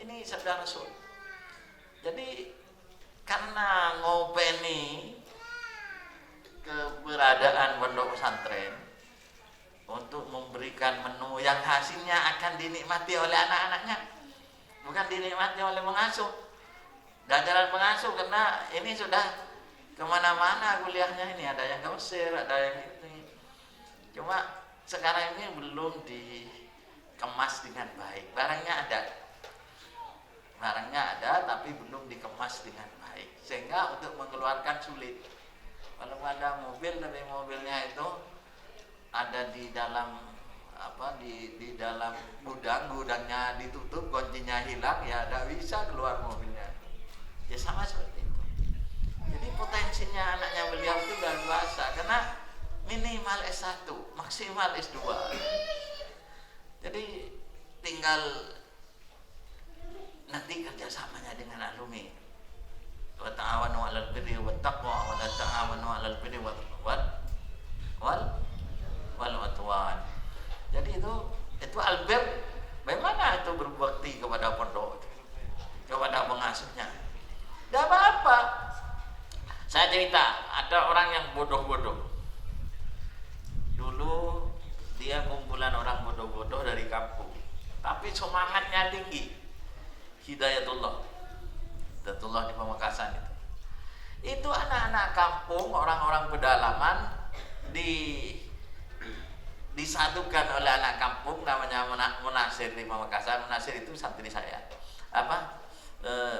Ini sabda Rasul. Jadi karena ngopeni keberadaan pondok pesantren untuk memberikan menu yang hasilnya akan dinikmati oleh anak-anaknya, bukan dinikmati oleh pengasuh, jajaran pengasuh, karena ini sudah kemana-mana kuliahnya ini, ada yang ke Mesir, ada yang ini. Cuma sekarang ini belum dikemas dengan baik. Barangnya ada tapi belum dikemas dengan baik, sehingga untuk mengeluarkan sulit. Kalau ada mobil, tapi mobilnya itu ada di dalam di dalam gudangnya ditutup, kuncinya hilang, ya tidak bisa keluar mobilnya. Ya sama seperti itu. Jadi potensinya anaknya beliau itu luar biasa, karena minimal S1, maksimal S2. Jadi tinggal nanti kerjasamanya dengan alumni. Wa ta'awanu 'alal birri wat taqwa wa la ta'awanu 'alal birri wal udwan. Jadi itu albir, bagaimana itu berbakti kepada pondok, kepada pengasuhnya. Tidak apa-apa. Saya cerita, ada orang yang bodoh-bodoh. Dulu dia kumpulan orang bodoh-bodoh dari kampung, tapi semangatnya tinggi. Hidayatullah di Pamekasan itu anak-anak kampung, orang-orang pedalaman disatukan oleh anak kampung, namanya Munasir di Pamekasan. Munasir itu santri saya,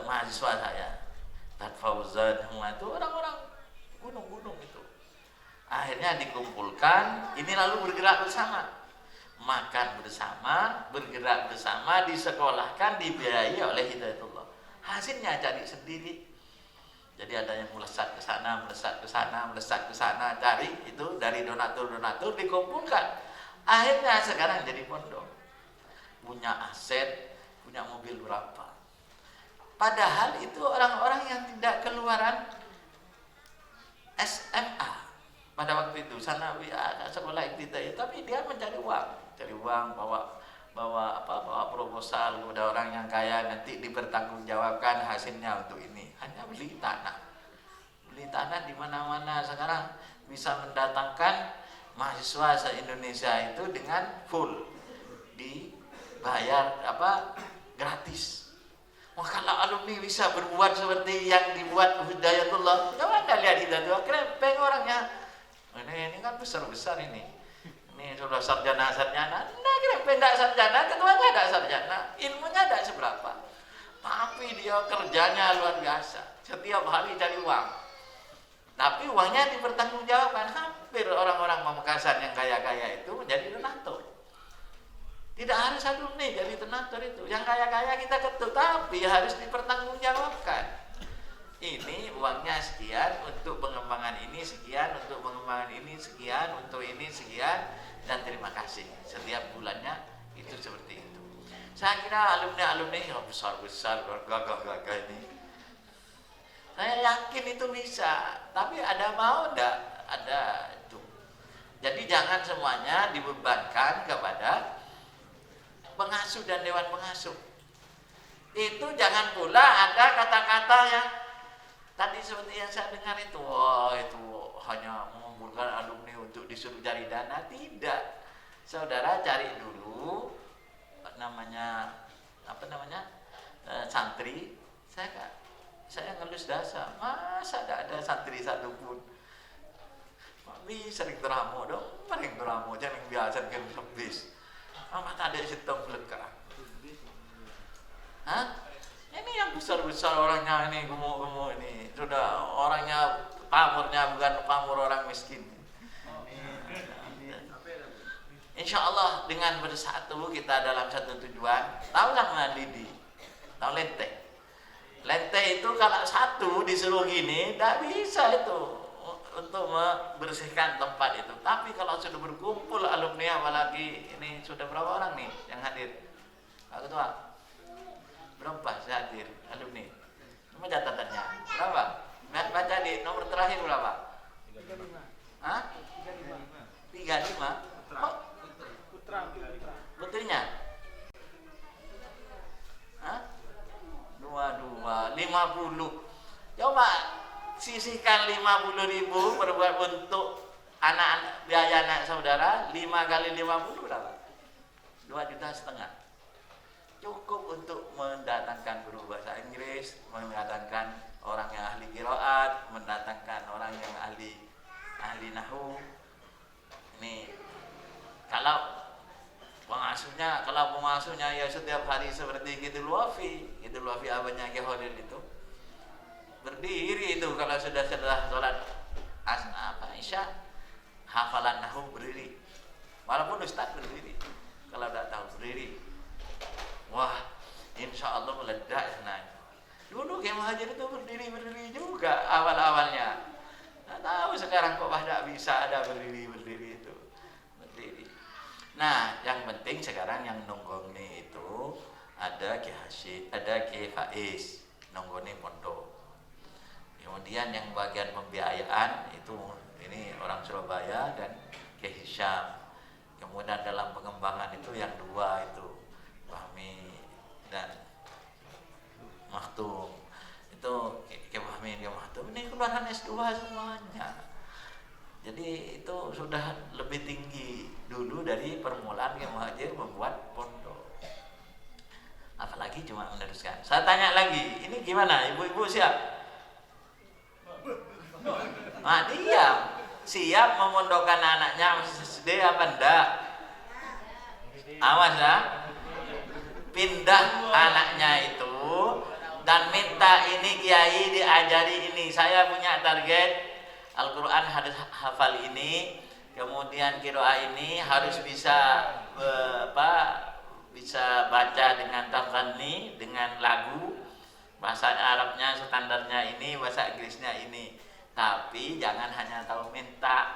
mahasiswa saya, dan Fauzan, semua itu orang-orang gunung-gunung itu. Akhirnya dikumpulkan, ini lalu bergerak bersama, makan bersama, bergerak bersama, disekolahkan, dibiayai oleh Hidayatullah. Hasilnya cari sendiri. Jadi ada yang melesat ke sana, cari itu dari donatur dikumpulkan. Akhirnya sekarang jadi pondok, punya aset, punya mobil berapa. Padahal itu orang-orang yang tidak keluaran SMA pada waktu itu, sanawi, sekolah ibtidaiyah, tapi dia mencari uang, bawa proposal kepada orang yang kaya, nanti dipertanggungjawabkan hasilnya untuk ini. Hanya beli tanah di mana-mana. Sekarang bisa mendatangkan mahasiswa se-Indonesia itu dengan full, dibayar gratis. Wah, kalau alumni bisa berbuat seperti yang dibuat Hidayatullah, coba Anda lihat Hidayatullah, krempeng orangnya. Ini kan besar-besar ini sudah sarjana, nah krempeng tidak sarjana, ketuanya tidak sarjana, ilmunya tidak seberapa, tapi dia kerjanya luar biasa, setiap hari cari uang, tapi uangnya dipertanggungjawabkan. Hampir orang-orang Pamekasan yang kaya-kaya itu menjadi donatur. Tidak harus alumni jadi donatur itu, yang kaya-kaya kita ketut, tapi harus dipertanggungjawabkan. Ini uangnya sekian, untuk pengembangan ini sekian, untuk pengembangan ini sekian, untuk ini sekian, dan terima kasih. Setiap bulannya itu seperti itu. Saya kira alumni yang besar-besar, gagah-gagah ini, saya yakin itu bisa, tapi ada mau enggak? Ada itu. Jadi jangan semuanya dibebankan kepada pengasuh dan dewan pengasuh. Itu jangan pula ada kata-kata yang tadi seperti yang saya dengar itu, itu hanya mengumpulkan alumni untuk disuruh cari dana. Tidak, saudara cari dulu santri. Saya ngelus dasar, masa tidak ada santri satupun. Mami sering teramu dong, paling teramu jangan biasa kan habis. Mama tak ada sistem belakang. Ini yang besar-besar orangnya, ini gemuk-gemuk ini, sudah orangnya pamornya bukan pamor orang miskin. Insya Allah dengan bersatu kita dalam satu tujuan. Tahulah Lidi, tahu lente itu kalau satu disuruh gini tidak bisa itu untuk membersihkan tempat itu. Tapi kalau sudah berkumpul alumni, apalagi ini sudah berapa orang nih yang hadir, Pak Ketua? Berapa saya hadir alumni? Cuma catatannya berapa? Baca di nomor terakhir berapa? 35. Oh, putrinya? 50. Coba sisihkan 50.000 berbuat untuk anak-anak, biaya anak saudara, 5 kali 50 berapa? 2,5 juta. Cukup untuk mendatangkan guru bahasa Inggris, mendatangkan orang yang ahli qiraat, mendatangkan orang yang ahli nahwu. Ini kalau pengasuhnya ya setiap hari seperti gitu Wafi abahnya Ki Khalil itu berdiri itu kalau sudah sholat Isya, hafalan nahwu berdiri, walaupun ustaz berdiri. Kalau tidak tahu berdiri, wah insya Allah meledak sebenarnya. Dulu Kiai Muhajir itu berdiri juga awal-awalnya. Nggak tahu sekarang kok tidak bisa ada berdiri itu. Berdiri. Nah, yang penting sekarang yang nonggoni itu ada Kiai Hasyim, ada Kiai Faiz, nonggoni pondok. Kemudian yang bagian pembiayaan itu ini orang Surabaya dan Kiai Hisham. Kemudian dalam pengembangan itu yang dua itu Fahmi dan Maktum. Itu Kiai Fahmi dan Maktum ini keluaran S2 semuanya. Jadi itu sudah lebih tinggi dulu dari permulaan Kiai Muhajir membuat pondok. Apalagi cuma meneruskan. Saya tanya lagi, ini gimana? Ibu-ibu siap? Nah, dia siap memondokkan anaknya SD apa enggak? Awas ya. Pindah anaknya itu dan minta ini kiai diajari ini. Saya punya target Al-Quran harus hafal ini, kemudian qiraah ini harus bisa bisa baca dengan tafsir dengan lagu, bahasa Arabnya standarnya ini, bahasa Inggrisnya ini. Tapi jangan hanya tahu minta.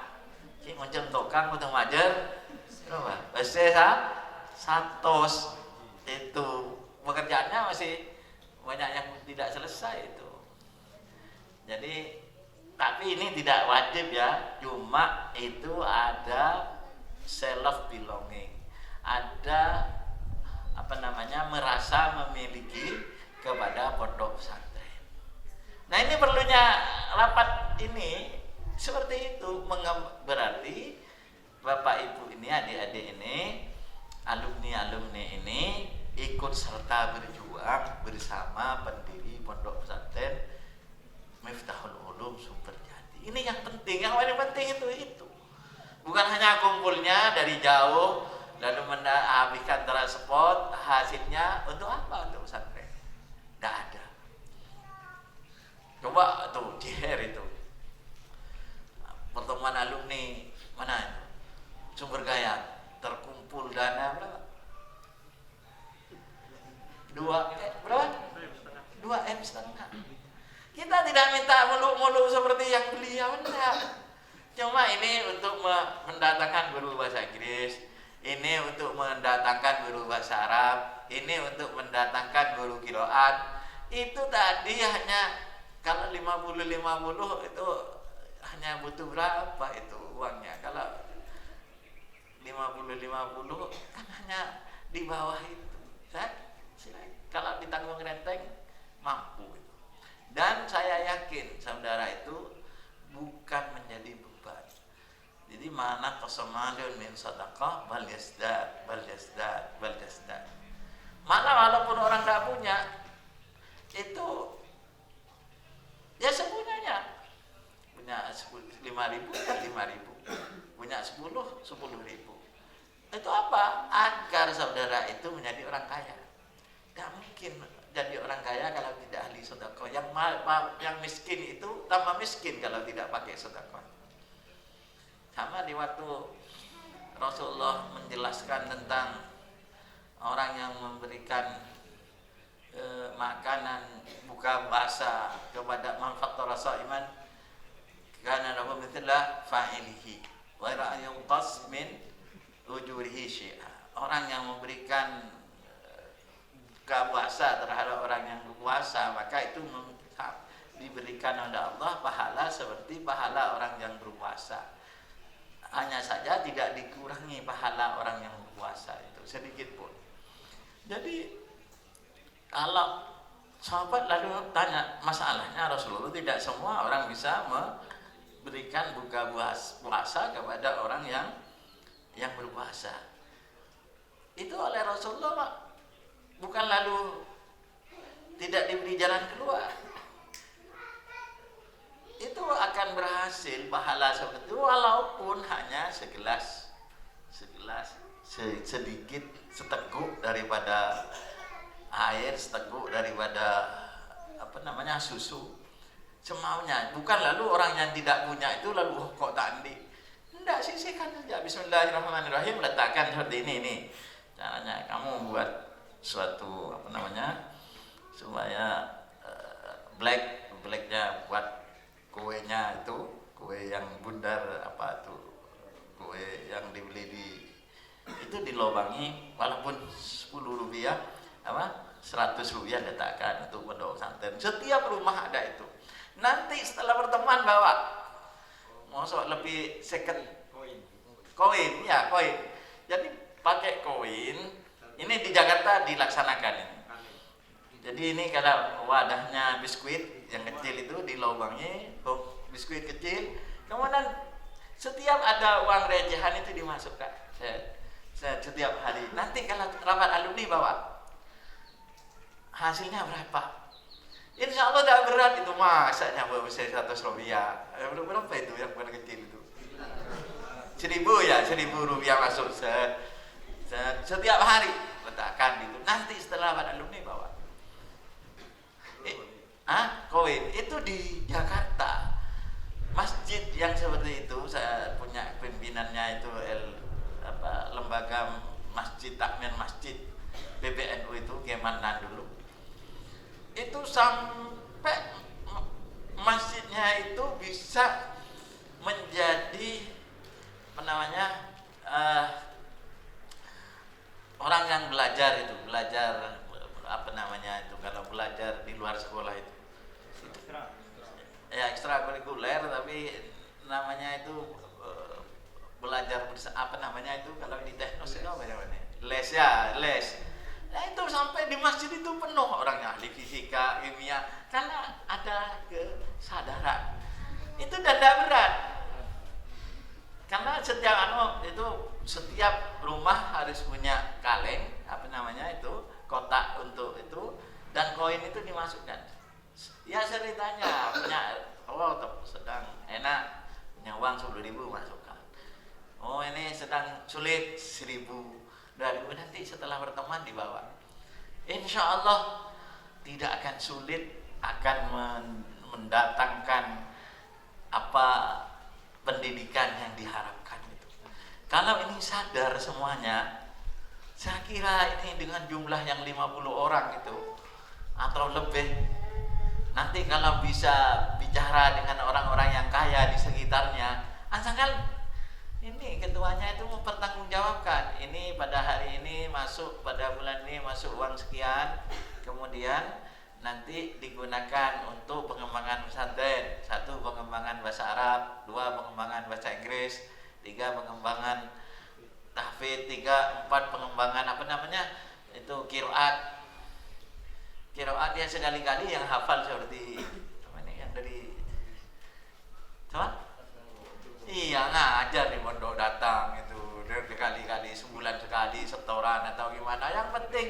Ki muncul tokang potong majer. Bahasa satos itu pekerjaannya masih banyak yang tidak selesai itu. Jadi tapi ini tidak wajib ya, cuma itu ada self belonging, ada merasa memiliki kepada pondok pesantren. Nah ini perlunya rapat ini seperti itu, berarti bapak ibu ini, adik-adik ini, alumni ini ikut serta berjuang bersama pendiri pondok pesantren Miftahul Ulum Sumberjadi. Ini yang penting, yang paling penting itu. Bukan hanya kumpulnya dari jauh lalu habiskan transport, hasilnya untuk apa untuk pesantren? Tidak ada. Coba tuh JR itu pertemuan alumni mana itu? Sumber Gaya terkumpul dana berapa? 2,5 M. Kita tidak minta muluk-muluk seperti yang beliau, enggak. Cuma ini untuk mendatangkan guru bahasa Inggris, ini untuk mendatangkan guru bahasa Arab, ini untuk mendatangkan guru qiraat. Itu tadi hanya kalau 50 itu hanya butuh berapa itu uangnya? Kalau 50 kan hanya di bawah itu. Kalau ditanggung renteng mampu. Dan saya yakin saudara itu bukan menjadi beban. Jadi mana qasamadun min sadaqah bal yasdad. Mana walaupun orang tidak punya itu ya sepunyanya. Punya 5.000 kan 5.000. Punya 10 10.000. Itu apa? Agar saudara itu menjadi orang kaya. Tidak mungkin jadi orang kaya kalau tidak ahli sedekah. Yang miskin itu tambah miskin kalau tidak pakai sedekah. Sama di waktu Rasulullah menjelaskan tentang orang yang memberikan makanan buka puasa kepada man fattara sha'iman kana lahu mithla fa'ilihi wa la yunqas min ujurihi syai'a. Orang yang memberikan buka puasa terhadap orang yang berpuasa, maka itu diberikan oleh Allah pahala seperti pahala orang yang berpuasa. Hanya saja tidak dikurangi pahala orang yang berpuasa itu sedikit pun. Jadi kalau sahabat lalu tanya masalahnya, Rasulullah tidak semua orang bisa memberikan buka puasa kepada orang yang berpuasa. Itu oleh Rasulullah bukan lalu tidak diberi jalan keluar. Itu akan berhasil pahala seperti itu walaupun hanya segelas sedikit, seteguk daripada air, seteguk daripada susu. Semaunya, bukan lalu orang yang tidak punya itu lalu kok tandi. Tidak, sisihkan saja. Bismillahirrahmanirrahim, letakkan seperti ini. Caranya kamu buat suatu supaya blacknya buat kuenya itu, kue yang bundar kue yang dibeli itu dilobangi walaupun 10 rupiah 100 rupiah letakkan untuk pondok pesantren. Setiap rumah ada itu. Nanti setelah pertemuan bawa, masuk lebih second koin. Jadi pakai koin. Ini di Jakarta dilaksanakan ini. Jadi ini kalau wadahnya biskuit yang kecil itu dilobangi, biskuit kecil. Kemudian setiap ada uang recehan itu dimasukkan. Setiap hari. Nanti kalau rapat alumni bawa, hasilnya berapa? Insya Allah tidak berat itu, masanya bawa 100 rupiah. Berapa itu yang paling kecil itu? 1.000 rupiah masuk setiap hari, letakkan itu. Nanti setelah rapat alumni bawa. Koin itu di Jakarta. Masjid yang seperti itu saya punya pimpinannya itu lembaga masjid, takmir masjid PBNU itu Kemenan dulu. Itu sampai masjidnya itu bisa menjadi orang yang belajar kalau belajar di luar sekolah itu ya ekstrakurikuler, tapi namanya itu belajar kalau di teknos itu les. Nah, itu sampai di masjid itu penuh orangnya, ahli fisika, kimia, karena ada kesadaran itu tidak berat. Karena setiap rumah harus punya kaleng kotak untuk itu, dan koin itu dimasukkan. Ya ceritanya sedang enak punya uang 10.000 masukkan. Ini sedang sulit 1.000. Nanti setelah pertemuan dibawa. Insya Allah tidak akan sulit, akan mendatangkan pendidikan yang diharapkan itu. Kalau ini sadar semuanya, saya kira ini dengan jumlah yang 50 orang itu atau lebih, nanti kalau bisa bicara dengan orang-orang yang kaya di sekitarnya, asalkan ini ketuanya itu mempertanggungjawabkan, ini pada hari ini masuk, pada bulan ini masuk uang sekian, kemudian nanti digunakan untuk pengembangan pesantren. 1, pengembangan bahasa Arab, 2, pengembangan bahasa Inggris, 3, pengembangan tahfidz, 4, pengembangan itu qiraat ya, sekali-kali yang hafal seperti yang dari iya ngajar di pondok datang itu berkali-kali, sebulan sekali setoran atau gimana. Yang penting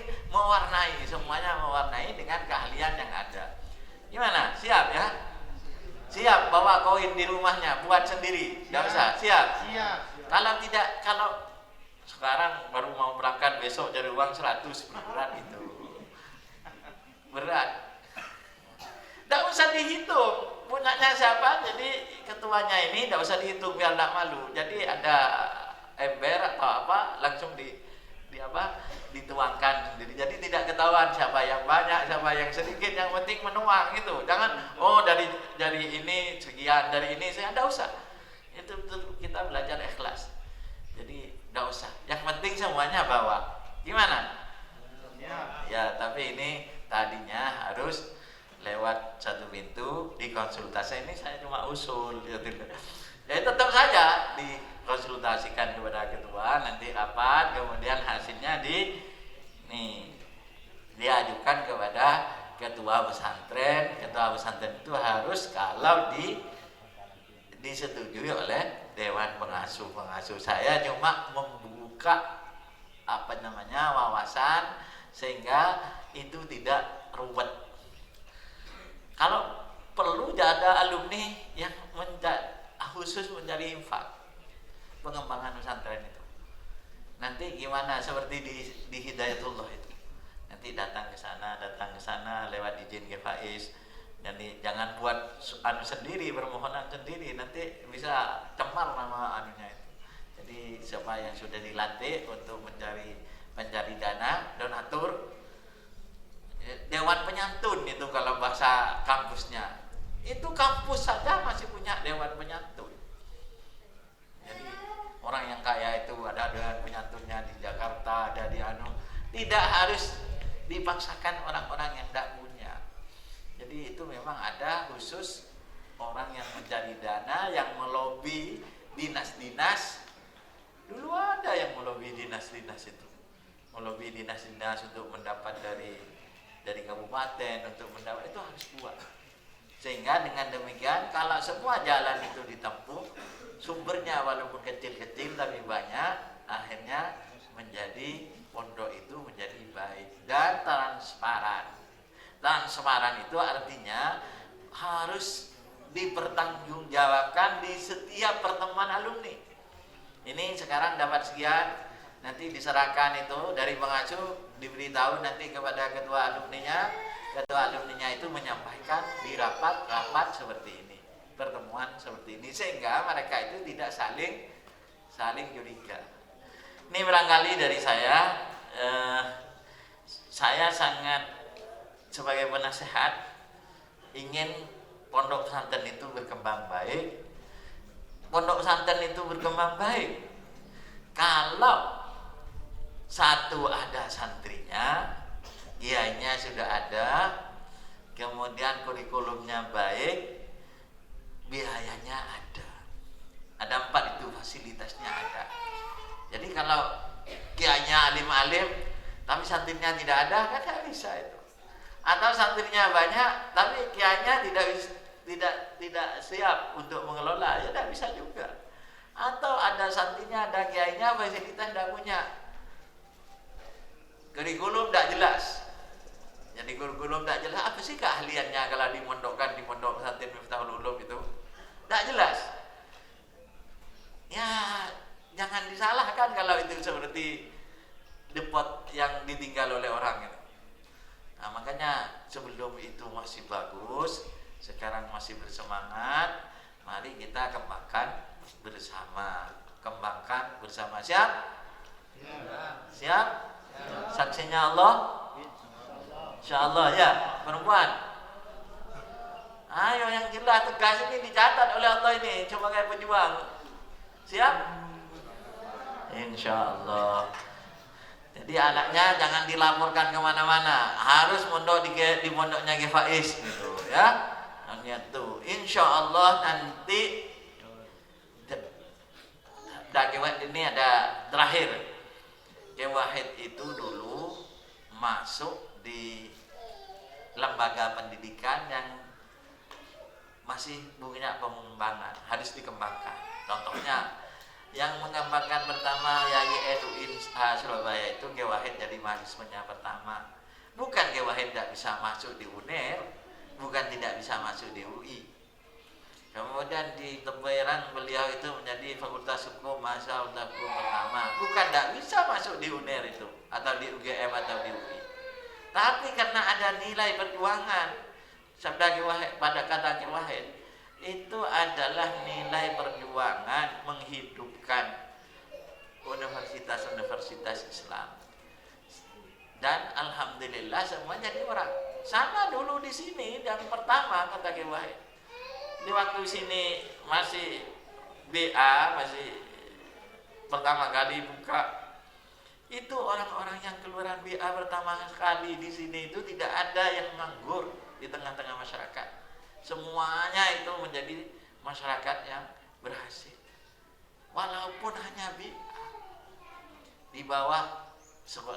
semuanya mewarnai dengan keahlian yang ada. Gimana? Siap ya? Siap bawa koin di rumahnya, buat sendiri. Tidak usah. Siap. Kalau sekarang baru mau berangkat, besok cari uang 100, berat itu. Berat. Tidak usah dihitung punyanya siapa, jadi ketuanya ini tidak usah dihitung biar tidak malu. Jadi ada ember atau langsung dituangkan sendiri. Jadi tidak ketahuan siapa yang banyak, siapa yang sedikit. Yang penting menuang itu. Jangan dari ini sekian, dari ini saya tidak usah. Itu kita belajar ikhlas. Jadi tidak usah. Yang penting semuanya bawa. Gimana? Ya, tapi ini tadinya harus lewat satu pintu dikonsultasi. Ini saya cuma usul ya, tetap saja dikonsultasikan kepada ketua, nanti rapat, kemudian hasilnya diajukan kepada ketua pesantren. Ketua pesantren itu harus kalau disetujui oleh dewan pengasuh. Saya cuma membuka wawasan sehingga itu tidak ruwet. Kalau perlu ada alumni yang khusus mencari infak pengembangan pesantren itu. Nanti gimana seperti di Hidayatullah itu. Nanti datang ke sana lewat izin ke Faiz. Jadi jangan buat sendiri, permohonan sendiri, nanti bisa cemar nama itu. Jadi siapa yang sudah dilantik untuk mencari pencari dana, donatur, dewan penyantun itu kalau bahasa kampusnya. Itu kampus saja masih punya dewan penyantun. Jadi orang yang kaya itu ada dewan penyantunnya di Jakarta, ada di anu. Tidak harus dipaksakan orang-orang yang tidak punya. Jadi itu memang ada khusus orang yang mencari dana, yang melobi dinas-dinas. Dulu ada yang melobi dinas-dinas itu, melobi dinas-dinas untuk mendapat dari kabupaten, untuk mendapat, itu harus kuat. Sehingga dengan demikian kalau semua jalan itu ditempuh, sumbernya walaupun kecil-kecil tapi banyak, akhirnya menjadi pondok itu menjadi baik dan transparan. Transparan itu artinya harus dipertanggungjawabkan di setiap pertemuan alumni. Ini sekarang dapat sekian, nanti diserahkan itu dari pengasuh, diberitahu nanti kepada ketua alumninya. Ketua alumninya itu menyampaikan di rapat seperti ini, pertemuan seperti ini, sehingga mereka itu tidak saling curiga. Ini barangkali dari saya. Saya sangat sebagai penasehat ingin pondok pesantren itu berkembang baik. Pondok pesantren itu berkembang baik kalau satu, ada santrinya, kiainya sudah ada, kemudian kurikulumnya baik, biayanya ada. Ada 4 itu, fasilitasnya ada. Jadi kalau kiainya alim-alim tapi santrinya tidak ada, kan tidak bisa itu. Atau santrinya banyak tapi kiainya tidak siap untuk mengelola, ya tidak bisa juga. Atau ada santrinya, ada kiainya, fasilitas tidak punya, kurikulum tidak jelas. Jadi kurikulum tidak jelas, apa sih keahliannya kalau dimondokkan di pondok pesantren Miftahul Ulum itu? Tidak jelas. Ya jangan disalahkan kalau itu seperti depot yang ditinggal oleh orang itu. Nah, makanya sebelum itu masih bagus, sekarang masih bersemangat, mari kita kembangkan bersama. Kembangkan bersama. Siap? Siap? Saksinya Allah? Insyaallah ya, perempuan. Ayo yang jelas tegas ini dicatat oleh Allah ini sebagai pejuang. Siap? Insyaallah. Jadi anaknya jangan dilaporkan kemana-mana, harus mondok di pondoknya Ki Faiz gitu ya. Hanya tuh, insyaallah nanti. Ini ada terakhir. Ki Wahid itu dulu masuk di lembaga pendidikan yang masih punya pengembangan, harus dikembangkan. Contohnya yang mengembangkan pertama Yai Eduin Surabaya itu Ki Wahid jadi mahasiswanya pertama. Bukan Ki Wahid tidak bisa masuk di UNER, bukan tidak bisa masuk di UI. Kemudian di Temberan beliau itu menjadi Fakultas Hukum, Mahasiswa Hukum pertama. Bukan tidak bisa masuk di UNER itu, atau di UGM atau di UI. Tapi karena ada nilai perjuangan, sabda Ki Wahid, pada kata Ki Wahid, itu adalah nilai perjuangan menghidupkan universitas-universitas Islam. Dan alhamdulillah semua jadi orang. Sama dulu di sini yang pertama kata Ki Wahid. Di waktu sini masih BA, masih pertama kali buka, itu orang-orang yang keluaran BA pertama sekali di sini itu tidak ada yang nganggur di tengah-tengah masyarakat. Semuanya itu menjadi masyarakat yang berhasil. Walaupun hanya BA di bawah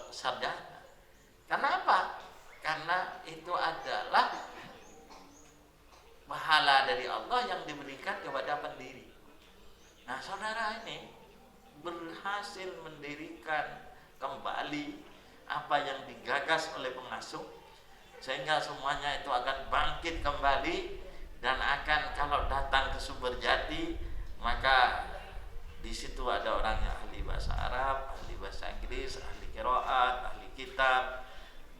sarjana. Kenapa? Karena itu adalah pahala dari Allah yang diberikan kepada pendiri. Nah, saudara ini berhasil mendirikan kembali apa yang digagas oleh pengasuh, sehingga semuanya itu akan bangkit kembali dan akan, kalau datang ke Sumberjati, maka di situ ada orang yang ahli bahasa Arab, ahli bahasa Inggris, ahli qiraat, ahli kitab,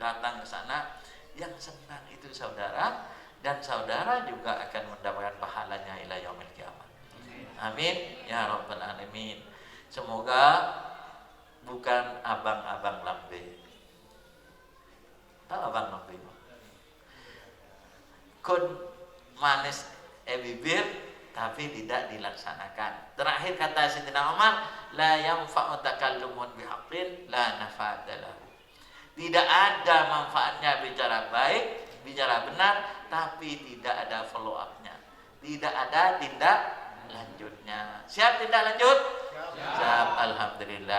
datang ke sana. Yang senang itu saudara, dan saudara juga akan mendapatkan pahalanya ila yaumil qiyamah. Amin ya rabbal alamin. Semoga bukan abang-abang lambe. Tahu abang lambe? Kun manis bibir tapi tidak dilaksanakan. Terakhir kata Sayyidina Umar, la yanfa'u takallumun bihaqqin la nafadalahu. Tidak ada manfaatnya bicara baik, bicara benar, tapi tidak ada follow up-nya. Tidak ada tindak lanjutnya. Siap tindak lanjut? Siap. Alhamdulillah.